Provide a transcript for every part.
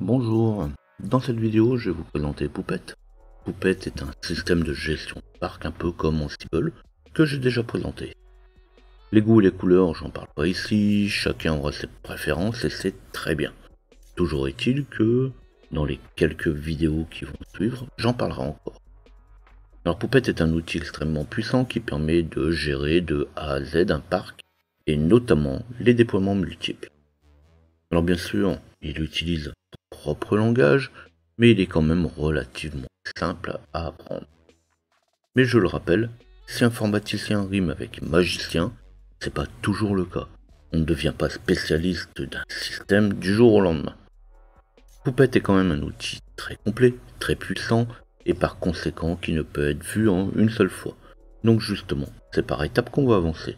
Bonjour, dans cette vidéo je vais vous présenter Puppet. Puppet est un système de gestion de parc un peu comme Ansible que j'ai déjà présenté. Les goûts et les couleurs, j'en parle pas ici, chacun aura ses préférences et c'est très bien. Toujours est-il que dans les quelques vidéos qui vont suivre, j'en parlerai encore. Alors Puppet est un outil extrêmement puissant qui permet de gérer de A à Z un parc et notamment les déploiements multiples. Alors bien sûr, il utilise son propre langage, mais il est quand même relativement simple à apprendre. Mais je le rappelle, si informaticien rime avec magicien, c'est pas toujours le cas. On ne devient pas spécialiste d'un système du jour au lendemain. Puppet est quand même un outil très complet, très puissant, et par conséquent qui ne peut être vu en une seule fois. Donc justement, c'est par étapes qu'on va avancer.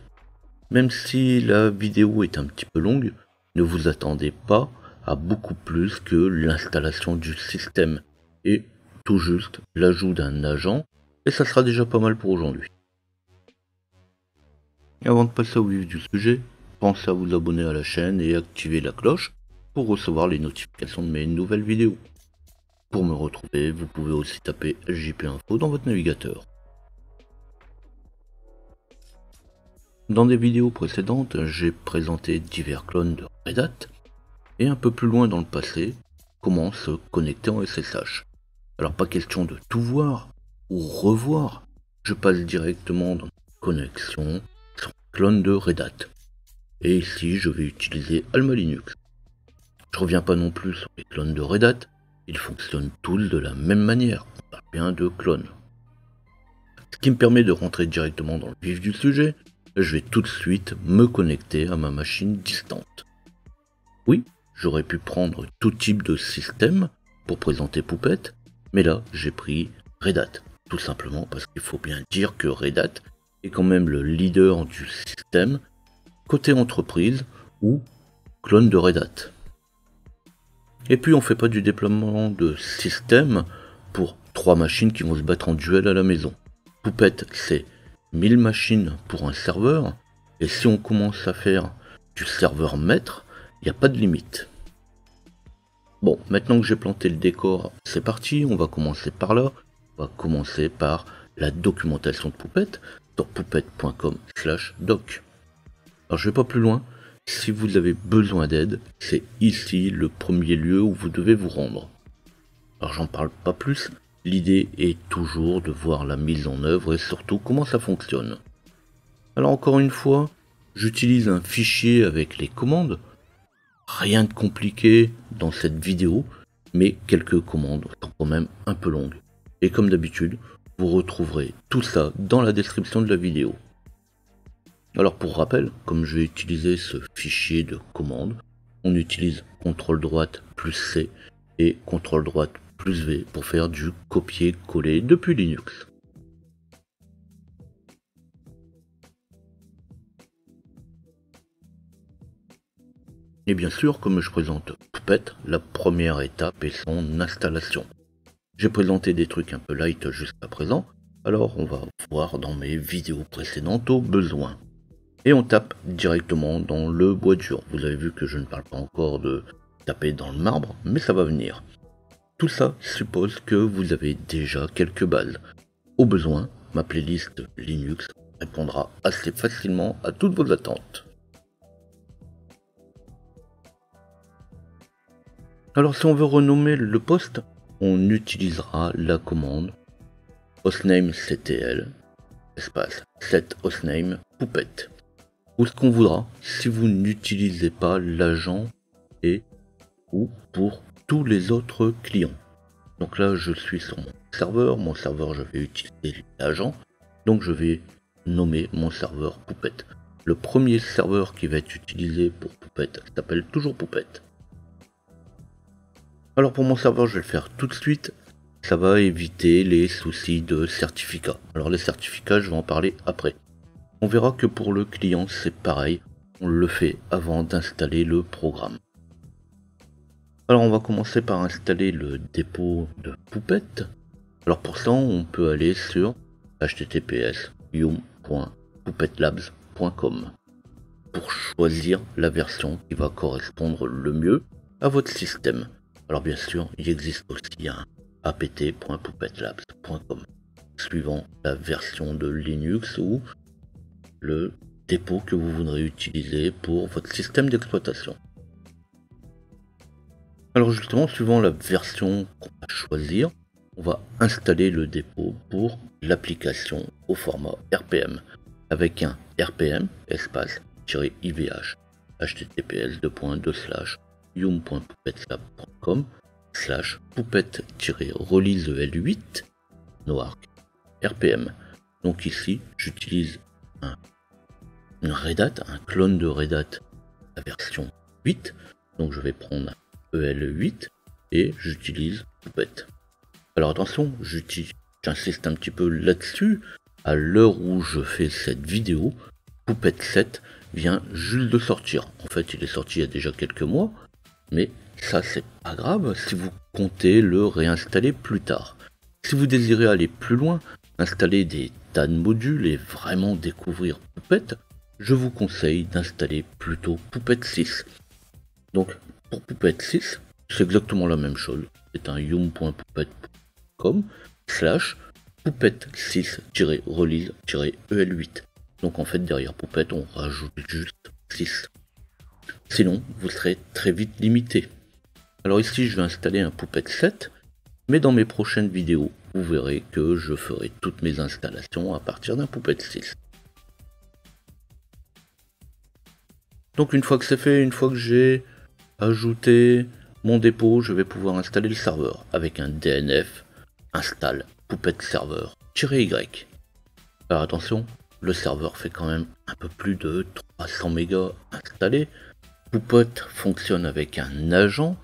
Même si la vidéo est un petit peu longue, ne vous attendez pas à beaucoup plus que l'installation du système et tout juste l'ajout d'un agent, et ça sera déjà pas mal pour aujourd'hui. Et avant de passer au vif du sujet, pensez à vous abonner à la chaîne et activer la cloche pour recevoir les notifications de mes nouvelles vidéos. Pour me retrouver, vous pouvez aussi taper JP Info dans votre navigateur. Dans des vidéos précédentes, j'ai présenté divers clones de Red Hat, et un peu plus loin dans le passé, comment se connecter en SSH. Alors pas question de tout voir ou revoir, je passe directement dans connexion sur clone de Red Hat. Et ici je vais utiliser Alma Linux. Je reviens pas non plus sur les clones de Red Hat, ils fonctionnent tous de la même manière, on parle bien de clones. Ce qui me permet de rentrer directement dans le vif du sujet, je vais tout de suite me connecter à ma machine distante. Oui, j'aurais pu prendre tout type de système pour présenter Puppet, mais là j'ai pris Red Hat, tout simplement parce qu'il faut bien dire que Red Hat est quand même le leader du système côté entreprise ou clone de Red Hat. Et puis on fait pas du déploiement de système pour 3 machines qui vont se battre en duel à la maison. Puppet c'est 1000 machines pour un serveur, et si on commence à faire du serveur maître, il n'y a pas de limite. Bon, maintenant que j'ai planté le décor, c'est parti, on va commencer par là. On va commencer par la documentation de Puppet sur puppet.com/doc. Alors je vais pas plus loin, si vous avez besoin d'aide, c'est ici le premier lieu où vous devez vous rendre. Alors j'en parle pas plus, l'idée est toujours de voir la mise en œuvre et surtout comment ça fonctionne. Alors encore une fois, j'utilise un fichier avec les commandes. Rien de compliqué dans cette vidéo, mais quelques commandes sont quand même un peu longues. Et comme d'habitude, vous retrouverez tout ça dans la description de la vidéo. Alors pour rappel, comme je vais utiliser ce fichier de commande, on utilise CTRL droite plus C et CTRL droite plus V pour faire du copier-coller depuis Linux. Et bien sûr, comme je présente Puppet, la première étape est son installation. J'ai présenté des trucs un peu light jusqu'à présent, alors on va voir dans mes vidéos précédentes au besoin. Et on tape directement dans le bois dur. Vous avez vu que je ne parle pas encore de taper dans le marbre, mais ça va venir. Tout ça suppose que vous avez déjà quelques bases. Au besoin, ma playlist Linux répondra assez facilement à toutes vos attentes. Alors si on veut renommer le poste, on utilisera la commande hostnamectl espace set hostname Puppet, ou ce qu'on voudra si vous n'utilisez pas l'agent et ou pour tous les autres clients. Donc là je suis sur mon serveur je vais utiliser l'agent, donc je vais nommer mon serveur Puppet. Le premier serveur qui va être utilisé pour Puppet s'appelle toujours Puppet. Alors pour mon serveur je vais le faire tout de suite, ça va éviter les soucis de certificats. Alors les certificats je vais en parler après. On verra que pour le client c'est pareil, on le fait avant d'installer le programme. Alors on va commencer par installer le dépôt de Puppet. Alors pour ça on peut aller sur https://yum.puppetlabs.com pour choisir la version qui va correspondre le mieux à votre système. Alors bien sûr, il existe aussi un apt.puppetlabs.com suivant la version de Linux ou le dépôt que vous voudrez utiliser pour votre système d'exploitation. Alors justement, suivant la version qu'on va choisir, on va installer le dépôt pour l'application au format RPM avec un RPM espace-ivh https://yum.puppetlab.com/poupette-release-el8 noarc RPM. Donc ici, j'utilise une Red Hat, un clone de Red Hat, la version 8. Donc je vais prendre EL8 et j'utilise Puppet. Alors attention, j'insiste un petit peu là-dessus. À l'heure où je fais cette vidéo, Puppet 7 vient juste de sortir. En fait, il est sorti il y a déjà quelques mois, mais ça c'est pas grave si vous comptez le réinstaller plus tard. Si vous désirez aller plus loin, installer des tas de modules et vraiment découvrir Puppet, je vous conseille d'installer plutôt Puppet 6. Donc pour Puppet 6, c'est exactement la même chose. C'est un yum.puppet.com/puppet6-release-el8. Donc en fait derrière Puppet on rajoute juste 6. Sinon vous serez très vite limité. Alors ici je vais installer un Puppet 7, mais dans mes prochaines vidéos vous verrez que je ferai toutes mes installations à partir d'un Puppet 6. Donc une fois que c'est fait, une fois que j'ai ajouté mon dépôt, je vais pouvoir installer le serveur avec un DNF install Puppet server-y. Alors attention, le serveur fait quand même un peu plus de 300 mégas installé. Puppet fonctionne avec un agent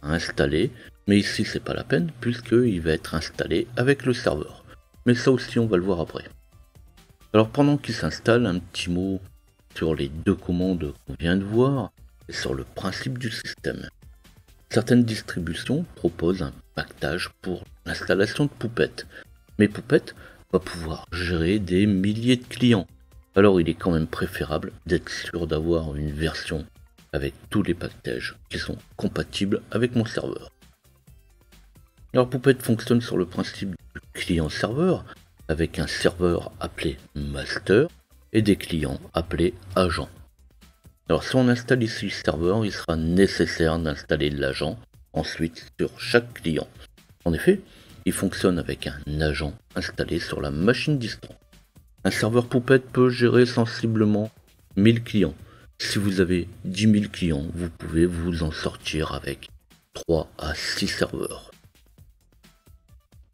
à installer, mais ici c'est pas la peine puisqu'il va être installé avec le serveur. Mais ça aussi on va le voir après. Alors pendant qu'il s'installe, un petit mot sur les deux commandes qu'on vient de voir et sur le principe du système. Certaines distributions proposent un pactage pour l'installation de Puppet, mais Puppet va pouvoir gérer des milliers de clients. Alors il est quand même préférable d'être sûr d'avoir une version avec tous les packages qui sont compatibles avec mon serveur. Alors Puppet fonctionne sur le principe du client-serveur avec un serveur appelé master et des clients appelés agents. Alors si on installe ici le serveur, il sera nécessaire d'installer l'agent ensuite sur chaque client. En effet, il fonctionne avec un agent installé sur la machine distante. Un serveur Puppet peut gérer sensiblement 1000 clients. Si vous avez 10 000 clients, vous pouvez vous en sortir avec 3 à 6 serveurs.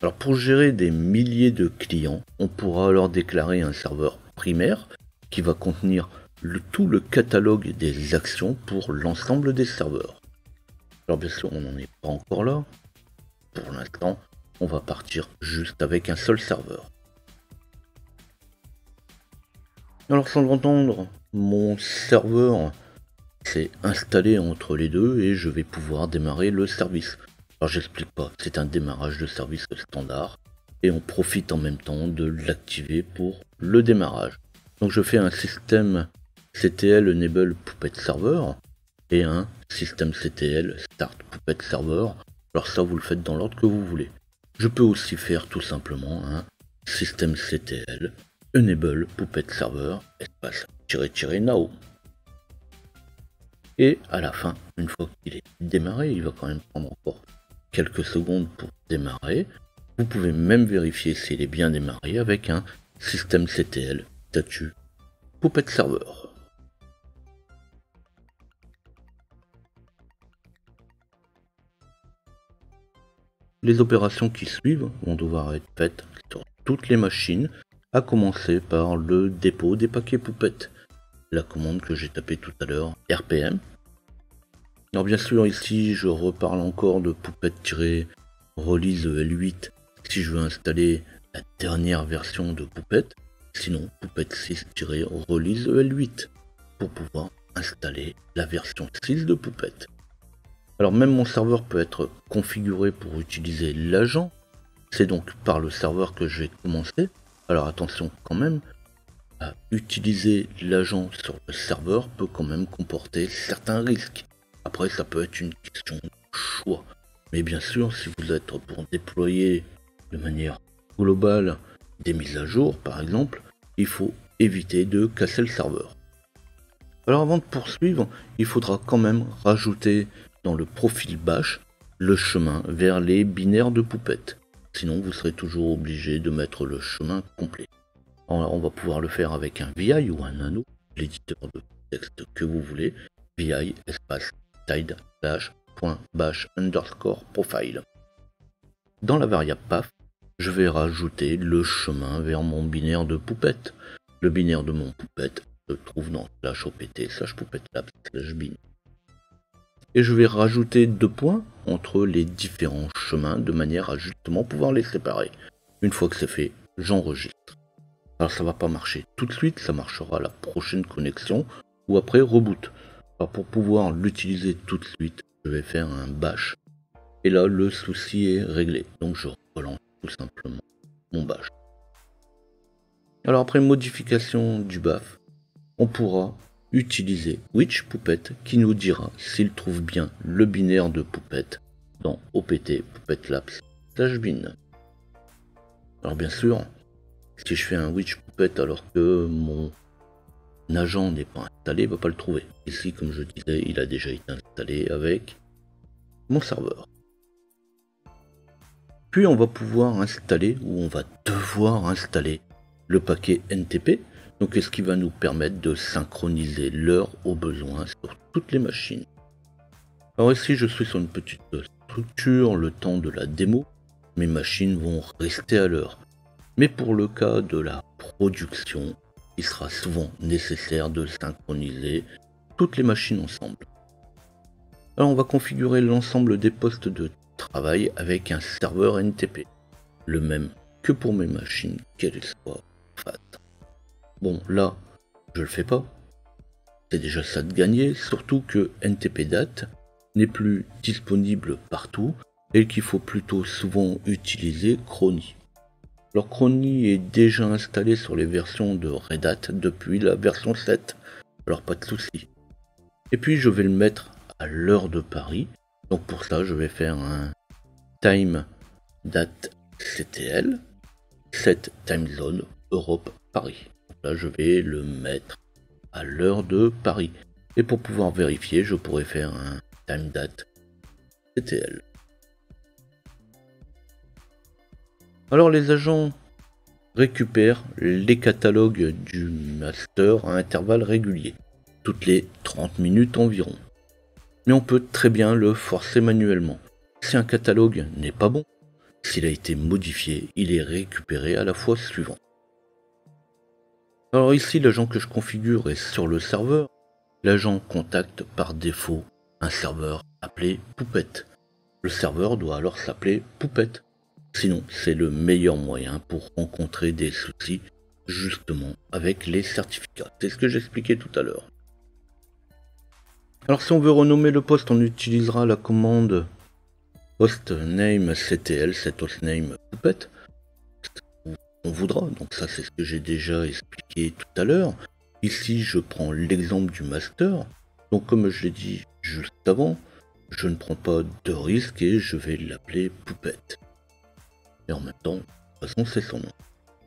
Alors pour gérer des milliers de clients, on pourra alors déclarer un serveur primaire qui va contenir tout le catalogue des actions pour l'ensemble des serveurs. Alors bien sûr, on n'en est pas encore là. Pour l'instant, on va partir juste avec un seul serveur. Alors sans l'entendre, mon serveur s'est installé entre les deux et je vais pouvoir démarrer le service. Alors j'explique pas, c'est un démarrage de service standard et on profite en même temps de l'activer pour le démarrage. Donc je fais un système CTL enable Puppet server et un système CTL start Puppet server. Alors ça vous le faites dans l'ordre que vous voulez. Je peux aussi faire tout simplement un système CTL enable Puppet server espace --now. Et à la fin, une fois qu'il est démarré, il va quand même prendre encore quelques secondes pour démarrer. Vous pouvez même vérifier s'il est bien démarré avec un système CTL statut Puppet server. Les opérations qui suivent vont devoir être faites sur toutes les machines, à commencer par le dépôt des paquets Puppet. La commande que j'ai tapée tout à l'heure, RPM. Alors bien sûr ici je reparle encore de Puppet-release-el8 si je veux installer la dernière version de Puppet, sinon Puppet 6-release-el8 pour pouvoir installer la version 6 de Puppet. Alors même mon serveur peut être configuré pour utiliser l'agent, c'est donc par le serveur que je vais commencer. Alors attention quand même, utiliser l'agent sur le serveur peut quand même comporter certains risques. Après ça peut être une question de choix. Mais bien sûr, si vous êtes pour déployer de manière globale des mises à jour, par exemple, il faut éviter de casser le serveur. Alors avant de poursuivre, il faudra quand même rajouter dans le profil bash le chemin vers les binaires de Puppet. Sinon, vous serez toujours obligé de mettre le chemin complet. Alors, on va pouvoir le faire avec un VI ou un nano, l'éditeur de texte que vous voulez, VI espace tide /bash underscore profile. Dans la variable path, je vais rajouter le chemin vers mon binaire de Puppet. Le binaire de mon Puppet se trouve dans /opt/puppetlab/bin. Et je vais rajouter 2 points entre les différents chemins de manière à justement pouvoir les séparer. Une fois que c'est fait, j'enregistre. Alors ça va pas marcher tout de suite, ça marchera à la prochaine connexion ou après reboot. Alors pour pouvoir l'utiliser tout de suite, je vais faire un bash. Et là le souci est réglé. Donc je relance tout simplement mon bash. Alors après modification du BAF, on pourra utiliser which Puppet qui nous dira s'il trouve bien le binaire de Puppet dans opt puppetlabs/bin. Alors bien sûr, si je fais un which Puppet alors que mon agent n'est pas installé, il ne va pas le trouver. Ici, comme je disais, il a déjà été installé avec mon serveur. Puis on va pouvoir installer, ou on va devoir installer, le paquet NTP, donc ce qui va nous permettre de synchroniser l'heure au besoin sur toutes les machines. Alors ici, je suis sur une petite structure, le temps de la démo, mes machines vont rester à l'heure. Mais pour le cas de la production, il sera souvent nécessaire de synchroniser toutes les machines ensemble. Alors on va configurer l'ensemble des postes de travail avec un serveur NTP, le même que pour mes machines, qu'elles soient FAT. Bon là, je le fais pas, c'est déjà ça de gagner, surtout que NTPDate n'est plus disponible partout et qu'il faut plutôt souvent utiliser Chrony. Alors Chrony est déjà installé sur les versions de Red Hat depuis la version 7, alors pas de souci. Et puis je vais le mettre à l'heure de Paris, donc pour ça je vais faire un time date CTL, set time zone Europe Paris. Donc là je vais le mettre à l'heure de Paris. Et pour pouvoir vérifier, je pourrais faire un time date CTL. Alors les agents récupèrent les catalogues du master à intervalles réguliers, toutes les 30 minutes environ. Mais on peut très bien le forcer manuellement. Si un catalogue n'est pas bon, s'il a été modifié, il est récupéré à la fois suivante. Alors ici, l'agent que je configure est sur le serveur. L'agent contacte par défaut un serveur appelé Puppet. Le serveur doit alors s'appeler Puppet. Sinon, c'est le meilleur moyen pour rencontrer des soucis justement avec les certificats. C'est ce que j'expliquais tout à l'heure. Alors si on veut renommer le poste, on utilisera la commande hostname ctl, cet hostname Puppet. On voudra, donc ça c'est ce que j'ai déjà expliqué tout à l'heure. Ici je prends l'exemple du master, donc comme je l'ai dit juste avant, je ne prends pas de risque et je vais l'appeler Puppet. Et en même temps, de toute façon c'est son nom.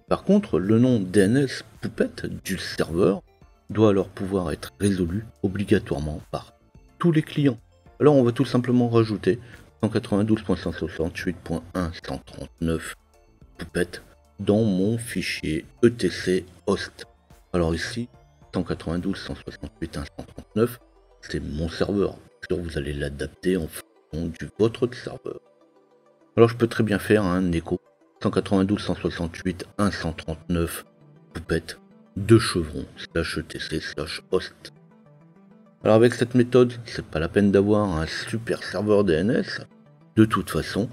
Par contre, le nom DNS Puppet du serveur doit alors pouvoir être résolu obligatoirement par tous les clients. Alors on va tout simplement rajouter 192.168.1.139 Puppet dans mon fichier etc host. Alors ici, 192.168.1.139, c'est mon serveur. Sûr, vous allez l'adapter en fonction du vôtre de serveur. Alors je peux très bien faire un écho 192.168.1.139 Puppet de chevron /etc/host. Alors avec cette méthode, c'est pas la peine d'avoir un super serveur DNS. De toute façon,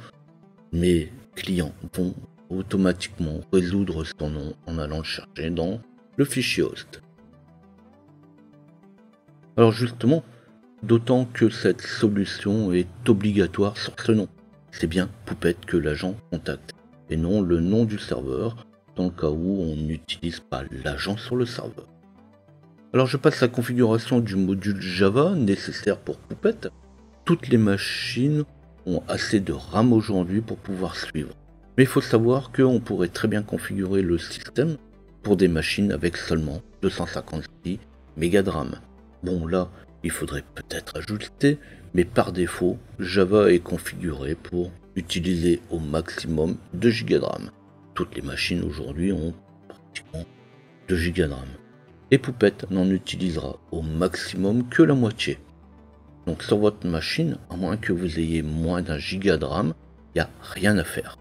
mes clients vont automatiquement résoudre son nom en allant le chercher dans le fichier host. Alors justement, d'autant que cette solution est obligatoire sur ce nom. C'est bien Puppet que l'agent contacte, et non le nom du serveur, dans le cas où on n'utilise pas l'agent sur le serveur. Alors je passe la configuration du module Java nécessaire pour Puppet. Toutes les machines ont assez de RAM aujourd'hui pour pouvoir suivre. Mais il faut savoir qu'on pourrait très bien configurer le système pour des machines avec seulement 256 mégas de RAM. Bon là, il faudrait peut-être ajuster, mais par défaut, Java est configuré pour utiliser au maximum 2 Go de RAM. Toutes les machines aujourd'hui ont pratiquement 2 Go de RAM. Et Puppet n'en utilisera au maximum que la moitié. Donc sur votre machine, à moins que vous ayez moins d'un giga de RAM, il n'y a rien à faire.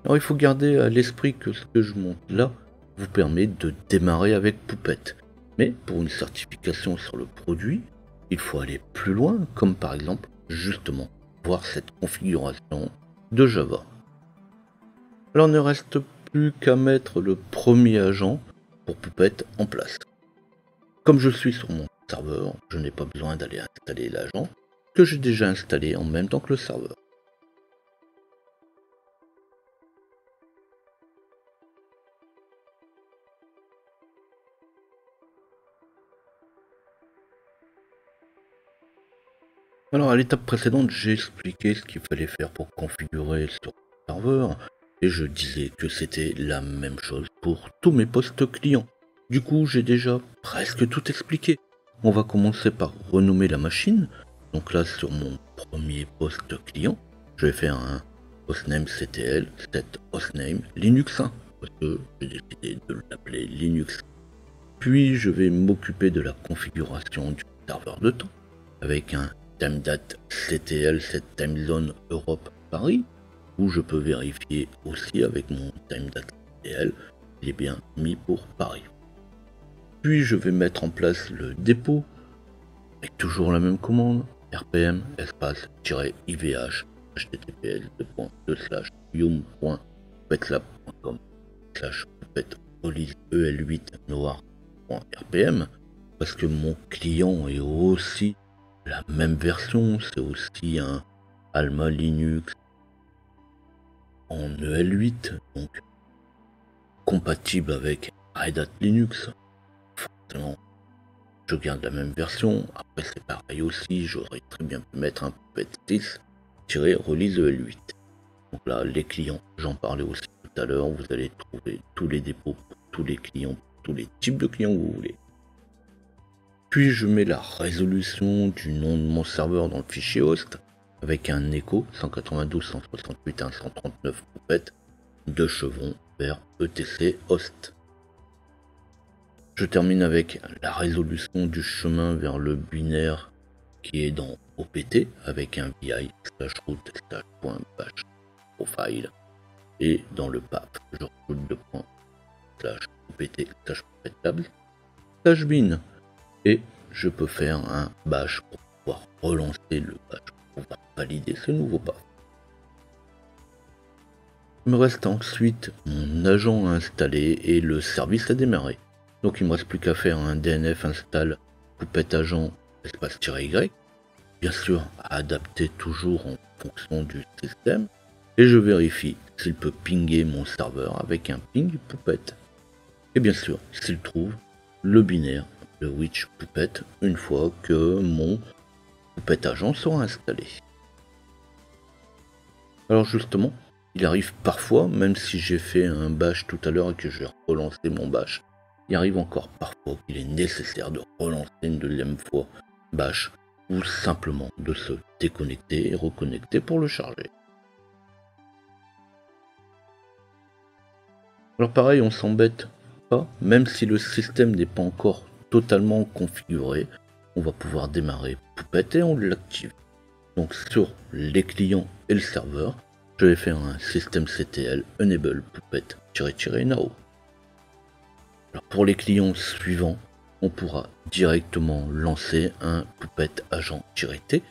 Alors il faut garder à l'esprit que ce que je montre là vous permet de démarrer avec Puppet. Mais pour une certification sur le produit, il faut aller plus loin, comme par exemple justement voir cette configuration de Java. Alors il ne reste plus qu'à mettre le premier agent pour Puppet en place. Comme je suis sur mon serveur, je n'ai pas besoin d'aller installer l'agent que j'ai déjà installé en même temps que le serveur. Alors à l'étape précédente, j'ai expliqué ce qu'il fallait faire pour configurer sur le serveur et je disais que c'était la même chose pour tous mes postes clients. Du coup, j'ai déjà presque tout expliqué. On va commencer par renommer la machine. Donc là, sur mon premier poste client, je vais faire un hostname ctl set hostname linux 1 parce que j'ai décidé de l'appeler linux. Puis je vais m'occuper de la configuration du serveur de temps avec un timedate ctl set timezone Europe Paris où je peux vérifier aussi avec mon timedate ctl il est bien mis pour Paris. Puis je vais mettre en place le dépôt avec toujours la même commande rpm espace-ivh https://yum.petlab.com/release-el8 noir.rpm parce que mon client est aussi la même version, c'est aussi un Alma Linux en EL8, donc compatible avec Red Hat Linux. Forcément, je garde la même version. Après, c'est pareil aussi, j'aurais très bien pu mettre un Puppet 6-release EL8. Donc là, les clients, j'en parlais aussi tout à l'heure, vous allez trouver tous les dépôts pour tous les clients, pour tous les types de clients que vous voulez. Puis je mets la résolution du nom de mon serveur dans le fichier host avec un écho 192.168.139 Puppet de chevrons vers etc host. Je termine avec la résolution du chemin vers le binaire qui est dans OPT avec un vi/route/.bash profile et dans le path je rajoute .opt/opt/bin et je peux faire un bash pour pouvoir relancer le bash pour pouvoir valider ce nouveau path. Il me reste ensuite mon agent à installer et le service à démarrer. Donc il ne me reste plus qu'à faire un DNF install Puppet agent espace-y, bien sûr à adapter toujours en fonction du système, et je vérifie s'il peut pinguer mon serveur avec un ping Puppet. Et bien sûr, s'il trouve le binaire de which Puppet une fois que mon Puppet agent sera installé. Alors justement, il arrive parfois, même si j'ai fait un bash tout à l'heure et que je vais relancer mon bash, il arrive encore parfois qu'il est nécessaire de relancer une deuxième fois bash ou simplement de se déconnecter et reconnecter pour le charger. Alors pareil, on s'embête pas, même si le système n'est pas encore totalement configuré, on va pouvoir démarrer Puppet et on l'active. Donc sur les clients et le serveur, je vais faire un systemctl enable puppet-nao. Alors pour les clients suivants, on pourra directement lancer un Puppet agent-t.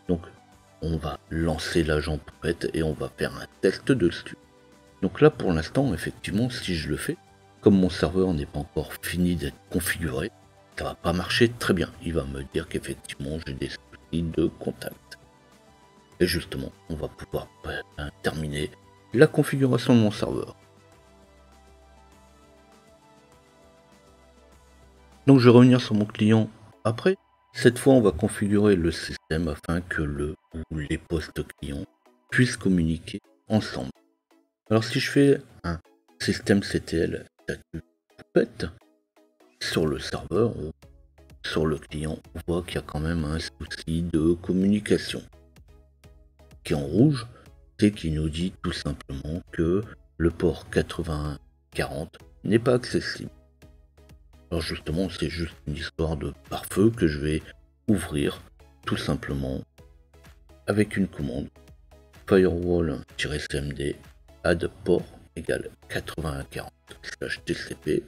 Donc on va lancer l'agent Puppet et on va faire un test dessus. Donc là pour l'instant, effectivement, si je le fais, comme mon serveur n'est pas encore fini d'être configuré, ça va pas marcher très bien. Il va me dire qu'effectivement j'ai des soucis de contact. Et justement, on va pouvoir terminer la configuration de mon serveur. Donc je vais revenir sur mon client après, Cette fois, on va configurer le système afin que le ou les postes clients puissent communiquer ensemble. Alors si je fais un système CTL statut Puppet sur le serveur ou sur le client, on voit qu'il y a quand même un souci de communication. Qui est en rouge, c'est qui nous dit tout simplement que le port 8140 n'est pas accessible. Alors justement, c'est juste une histoire de pare-feu que je vais ouvrir tout simplement avec une commande firewall-cmd add port égale 8140/tcp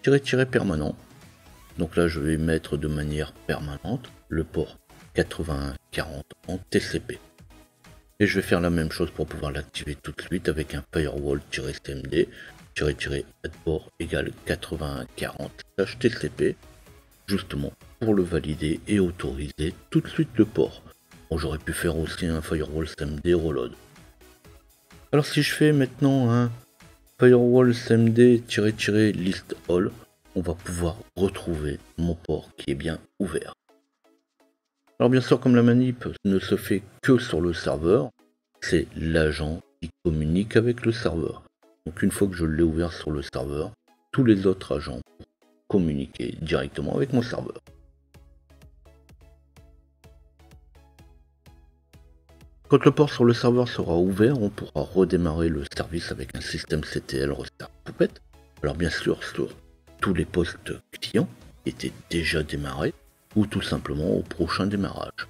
-permanent. Donc là, je vais mettre de manière permanente le port 8140 en TCP. Et je vais faire la même chose pour pouvoir l'activer tout de suite avec un firewall-cmd -add port égale 8140/tcp, justement pour le valider et autoriser tout de suite le port. Bon, j'aurais pu faire aussi un firewall-cmd reload. Alors si je fais maintenant un firewall-cmd-list all, on va pouvoir retrouver mon port qui est bien ouvert. Alors bien sûr, comme la manip ne se fait que sur le serveur, c'est l'agent qui communique avec le serveur. Donc une fois que je l'ai ouvert sur le serveur, tous les autres agents pourront communiquer directement avec mon serveur. Quand le port sur le serveur sera ouvert, on pourra redémarrer le service avec un système CTL restart Puppet. Alors bien sûr, sur tous les postes clients qui étaient déjà démarrés, ou tout simplement au prochain démarrage.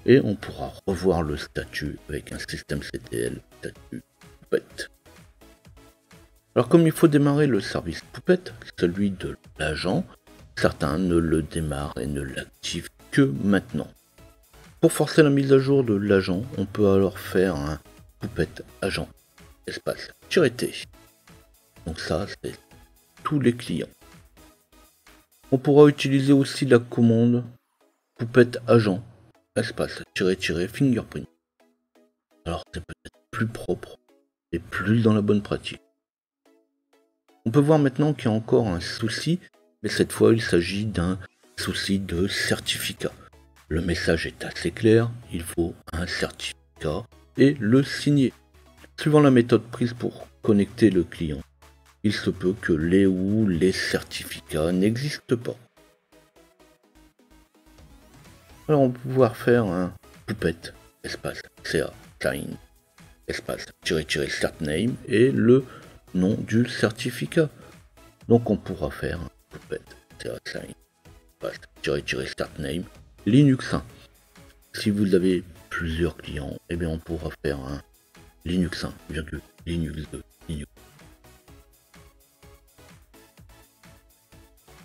Et on pourra revoir le statut avec un système CTL statut Puppet. Alors comme il faut démarrer le service Puppet, celui de l'agent, certains ne le démarrent et ne l'activent que maintenant. Pour forcer la mise à jour de l'agent, on peut alors faire un Puppet agent espace -t. Donc ça, c'est tous les clients. On pourra utiliser aussi la commande Puppet agent espace -fingerprint. Alors c'est peut-être plus propre et plus dans la bonne pratique. On peut voir maintenant qu'il y a encore un souci, mais cette fois il s'agit d'un souci de certificat. Le message est assez clair, il faut un certificat et le signer. Suivant la méthode prise pour connecter le client, il se peut que les certificats n'existent pas. Alors on va pouvoir faire un Puppet espace ca sign espace -certname et le nom du certificat. Donc on pourra faire un Puppet ca sign espace -certname Linux 1. Si vous avez plusieurs clients, eh bien on pourra faire un Linux 1, Linux 2, Linux.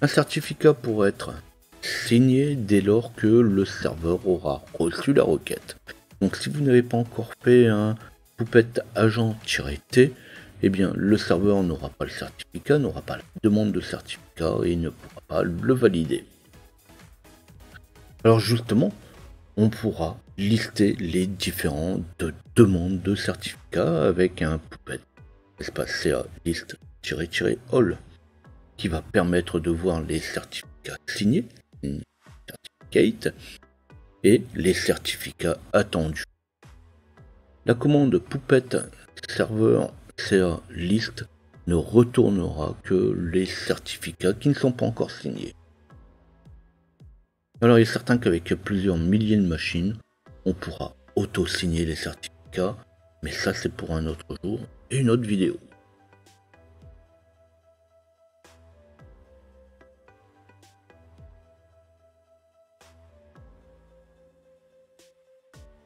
Un certificat pourra être signé dès lors que le serveur aura reçu la requête. Donc si vous n'avez pas encore fait un Puppet agent-t, eh bien le serveur n'aura pas le certificat, n'aura pas la demande de certificat et ne pourra pas le valider. Alors justement, on pourra lister les différentes demandes de certificats avec un Puppet espace ca list -all qui va permettre de voir les certificats signés, certificate, et les certificats attendus. La commande Puppet serveur ca list ne retournera que les certificats qui ne sont pas encore signés. Alors il est certain qu'avec plusieurs milliers de machines, on pourra auto-signer les certificats, mais ça c'est pour un autre jour et une autre vidéo.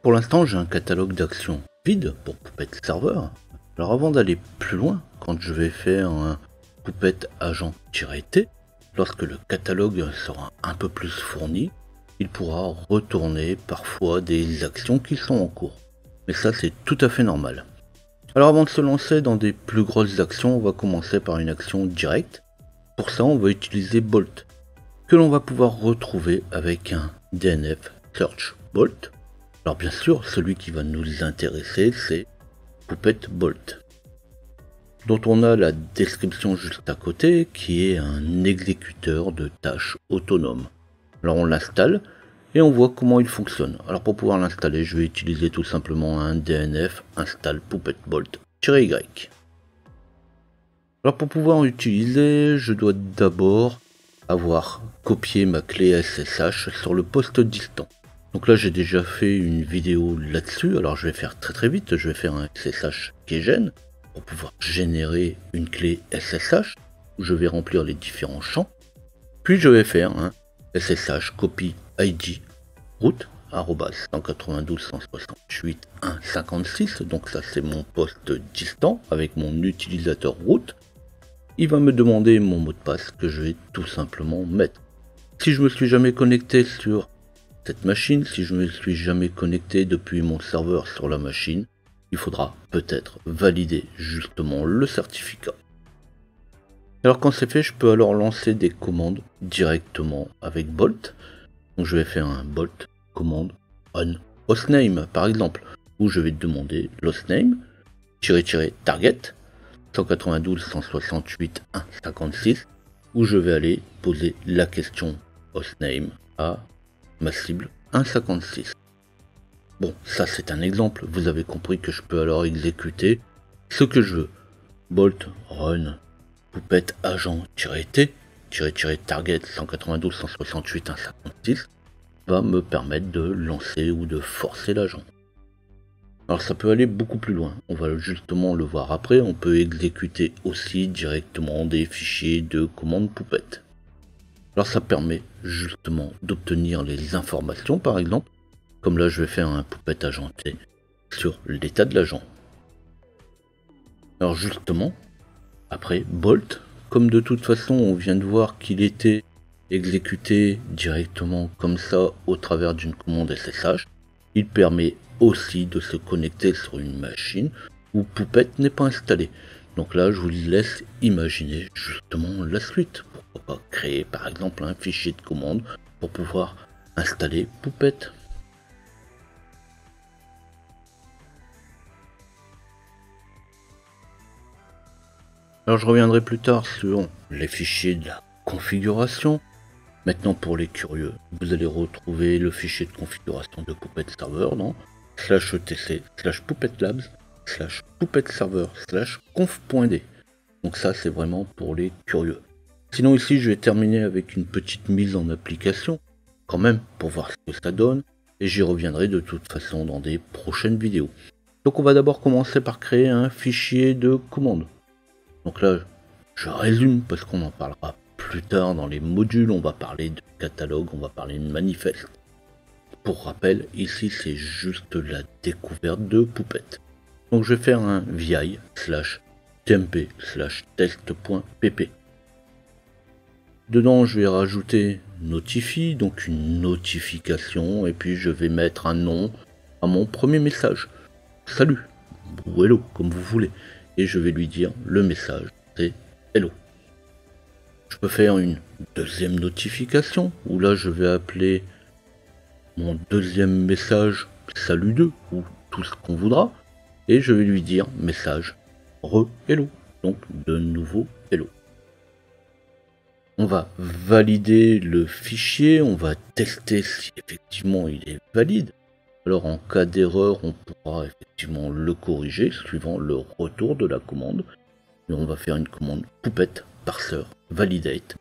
Pour l'instant, j'ai un catalogue d'actions vide pour Puppet Server. Alors avant d'aller plus loin, quand je vais faire un Puppet agent-t, lorsque le catalogue sera un peu plus fourni, il pourra retourner parfois des actions qui sont en cours. Mais ça, c'est tout à fait normal. Alors avant de se lancer dans des plus grosses actions, on va commencer par une action directe. Pour ça, on va utiliser Bolt, que l'on va pouvoir retrouver avec un DNF Search Bolt. Alors bien sûr, celui qui va nous intéresser, c'est Puppet Bolt, dont on a la description juste à côté, qui est un exécuteur de tâches autonome. Alors on l'installe et on voit comment il fonctionne. Alors pour pouvoir l'installer, je vais utiliser tout simplement un DNF install puppetbolt-y. Alors pour pouvoir utiliser, je dois d'abord avoir copié ma clé SSH sur le poste distant. Donc là j'ai déjà fait une vidéo là-dessus, alors je vais faire très vite, je vais faire un SSH keygen pour pouvoir générer une clé SSH où je vais remplir les différents champs. Puis je vais faire un SSH copy ID route 192.168.1.56, donc ça c'est mon poste distant avec mon utilisateur route. Il va me demander mon mot de passe que je vais tout simplement mettre. Si je me suis jamais connecté sur cette machine, si je me suis jamais connecté depuis mon serveur sur la machine, il faudra peut-être valider justement le certificat. Alors quand c'est fait, je peux alors lancer des commandes directement avec Bolt. Donc je vais faire un Bolt commande on hostname par exemple, où je vais demander l'hostname --target 192.168.1.56, où je vais aller poser la question hostname à ma cible 1.56. Bon, ça c'est un exemple, vous avez compris que je peux alors exécuter ce que je veux. Bolt run puppet agent-t target 192.168.1.56 va me permettre de lancer ou de forcer l'agent. Alors ça peut aller beaucoup plus loin, on va justement le voir après, on peut exécuter aussi directement des fichiers de commande Puppet. Alors ça permet justement d'obtenir les informations par exemple, comme là je vais faire un Puppet agenté sur l'état de l'agent. Alors justement, après Bolt, comme de toute façon on vient de voir qu'il était exécuté directement comme ça au travers d'une commande SSH, il permet aussi de se connecter sur une machine où Puppet n'est pas installé. Donc là, je vous laisse imaginer justement la suite. Pourquoi pas créer par exemple un fichier de commande pour pouvoir installer Puppet. Alors je reviendrai plus tard sur les fichiers de la configuration. Maintenant pour les curieux, vous allez retrouver le fichier de configuration de Puppet Server dans /etc/puppet-labs/puppet-server/conf.d. Donc ça c'est vraiment pour les curieux. Sinon ici je vais terminer avec une petite mise en application, quand même pour voir ce que ça donne, et j'y reviendrai de toute façon dans des prochaines vidéos. Donc on va d'abord commencer par créer un fichier de commande. Donc là je résume parce qu'on en parlera plus tard dans les modules, on va parler de catalogue, on va parler de manifeste. Pour rappel, ici c'est juste la découverte de Puppet. Donc je vais faire un vi/tmp/test.pp. Dedans je vais rajouter notify, donc une notification, et puis je vais mettre un nom à mon premier message. Salut, ou hello, comme vous voulez. Et je vais lui dire le message, c'est hello. Je peux faire une deuxième notification, où là je vais appeler mon deuxième message salut 2 ou tout ce qu'on voudra, et je vais lui dire message hello, donc de nouveau hello. On va valider le fichier, on va tester si effectivement il est valide. Alors en cas d'erreur, on pourra effectivement le corriger suivant le retour de la commande. Et on va faire une commande puppet parser validate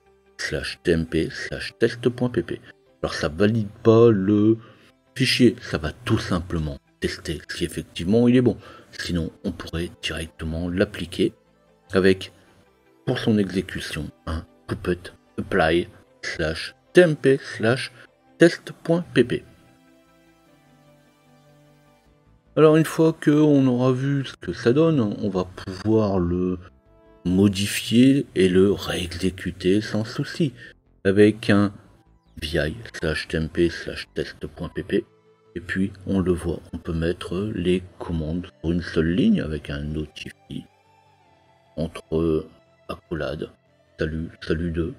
/tmp/test.pp. Alors ça valide pas le fichier, ça va tout simplement tester si effectivement il est bon. Sinon on pourrait directement l'appliquer avec, pour son exécution, un puppet apply /tmp/test.pp. Alors une fois qu'on aura vu ce que ça donne, on va pouvoir le modifier et le réexécuter sans souci avec un vi/tmp/test.pp. et puis on le voit, on peut mettre les commandes sur une seule ligne avec un notify entre accolade salut 2,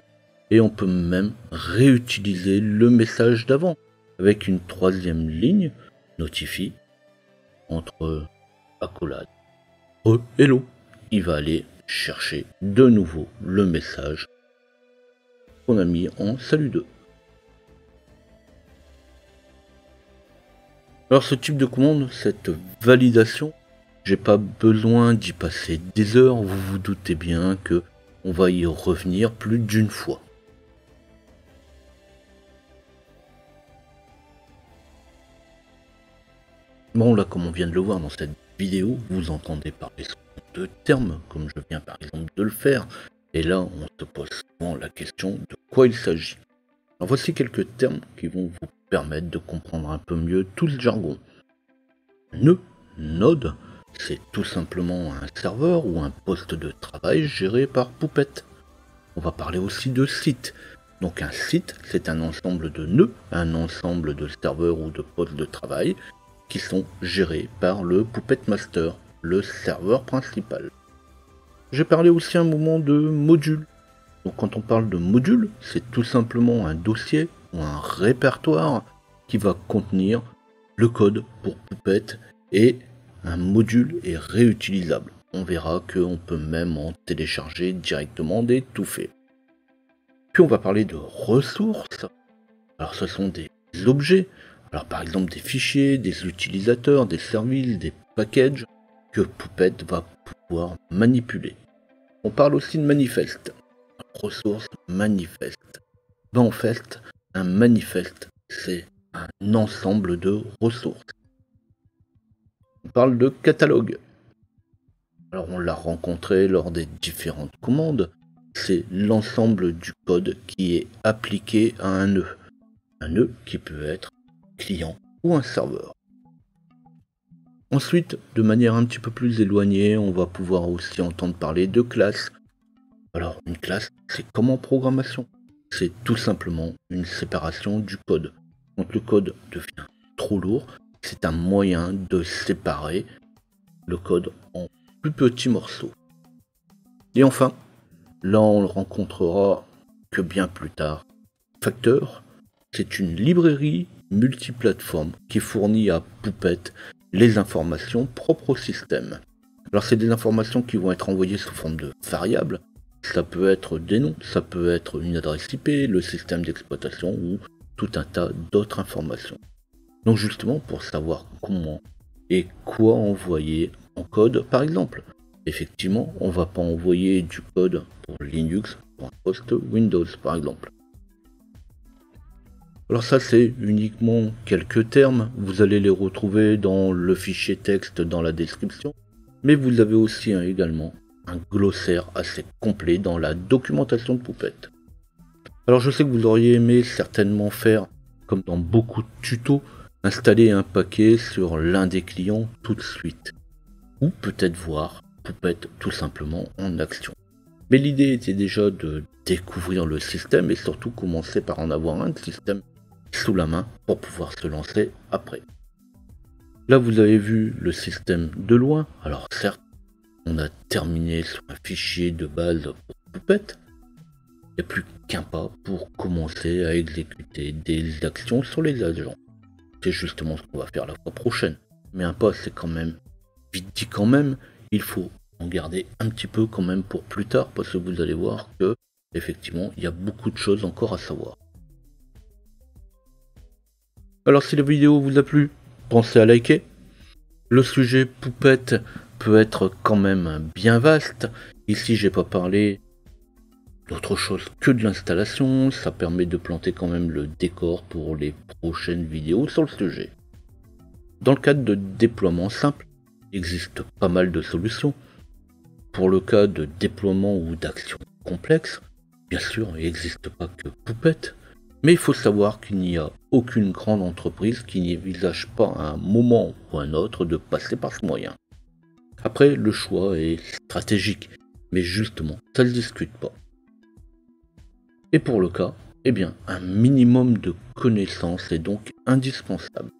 et on peut même réutiliser le message d'avant avec une troisième ligne notify entre accolade hello. Il va aller chercher de nouveau le message qu'on a mis en salut 2. Alors ce type de commande, cette validation, j'ai pas besoin d'y passer des heures, vous vous doutez bien que on va y revenir plus d'une fois. Bon là, comme on vient de le voir dans cette vidéo, vous entendez parler souvent de termes, comme je viens par exemple de le faire, et là on se pose souvent la question de quoi il s'agit. Alors voici quelques termes qui vont vous permettre de comprendre un peu mieux tout le jargon. Node, c'est tout simplement un serveur ou un poste de travail géré par Puppet. On va parler aussi de site. Donc un site, c'est un ensemble de nœuds, un ensemble de serveurs ou de postes de travail qui sont gérés par le Puppet Master, le serveur principal. J'ai parlé aussi un moment de module. Donc quand on parle de module, c'est tout simplement un dossier ou un répertoire qui va contenir le code pour Puppet et un module est réutilisable. On verra qu'on peut même en télécharger directement des tout faits. Puis on va parler de ressources. Alors ce sont des objets, alors par exemple des fichiers, des utilisateurs, des services, des packages que Puppet va pouvoir manipuler. On parle aussi de manifeste. Ressources manifeste. Ben en fait, un manifeste, c'est un ensemble de ressources. On parle de catalogue. Alors on l'a rencontré lors des différentes commandes. C'est l'ensemble du code qui est appliqué à un nœud. Un nœud qui peut être client ou un serveur. Ensuite, de manière un petit peu plus éloignée, on va pouvoir aussi entendre parler de classe. Alors une classe, c'est comme en programmation. C'est tout simplement une séparation du code. Quand le code devient trop lourd, c'est un moyen de séparer le code en plus petits morceaux. Et enfin, là on le rencontrera que bien plus tard. Factor, c'est une librairie multiplateforme qui fournit à Puppet les informations propres au système. Alors c'est des informations qui vont être envoyées sous forme de variables. Ça peut être des noms, ça peut être une adresse IP, le système d'exploitation ou tout un tas d'autres informations. Donc justement pour savoir comment et quoi envoyer en code par exemple. Effectivement, on va pas envoyer du code pour Linux pour un poste Windows par exemple. Alors ça c'est uniquement quelques termes, vous allez les retrouver dans le fichier texte dans la description, mais vous avez aussi également un glossaire assez complet dans la documentation de Puppet. Alors je sais que vous auriez aimé certainement faire, comme dans beaucoup de tutos, installer un paquet sur l'un des clients tout de suite. Ou peut-être voir Puppet tout simplement en action. Mais l'idée était déjà de découvrir le système et surtout commencer par en avoir un système sous la main pour pouvoir se lancer après. Là vous avez vu le système de loin, alors certes, on a terminé sur un fichier de base pour Puppet. Il n'y a plus qu'un pas pour commencer à exécuter des actions sur les agents. C'est justement ce qu'on va faire la fois prochaine. Mais un pas, c'est quand même vite dit quand même. Il faut en garder un petit peu quand même pour plus tard parce que vous allez voir que effectivement, il y a beaucoup de choses encore à savoir. Alors si la vidéo vous a plu, pensez à liker. Le sujet Puppet peut être quand même bien vaste. Ici, j'ai pas parlé d'autre chose que de l'installation. Ça permet de planter quand même le décor pour les prochaines vidéos sur le sujet. Dans le cadre de déploiement simple, il existe pas mal de solutions. Pour le cas de déploiement ou d'action complexe, bien sûr, il n'existe pas que Puppet. Mais il faut savoir qu'il n'y a aucune grande entreprise qui n'envisage pas à un moment ou un autre de passer par ce moyen. Après, le choix est stratégique, mais justement, ça ne se discute pas. Et pour le cas, eh bien, un minimum de connaissances est donc indispensable.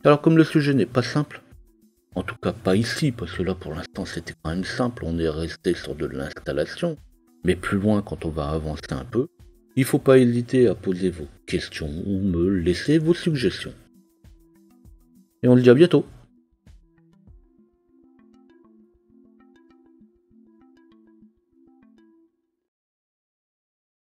Alors comme le sujet n'est pas simple, en tout cas pas ici, parce que là pour l'instant c'était quand même simple, on est resté sur de l'installation, mais plus loin quand on va avancer un peu, il ne faut pas hésiter à poser vos questions ou me laisser vos suggestions. Et on se dit à bientôt.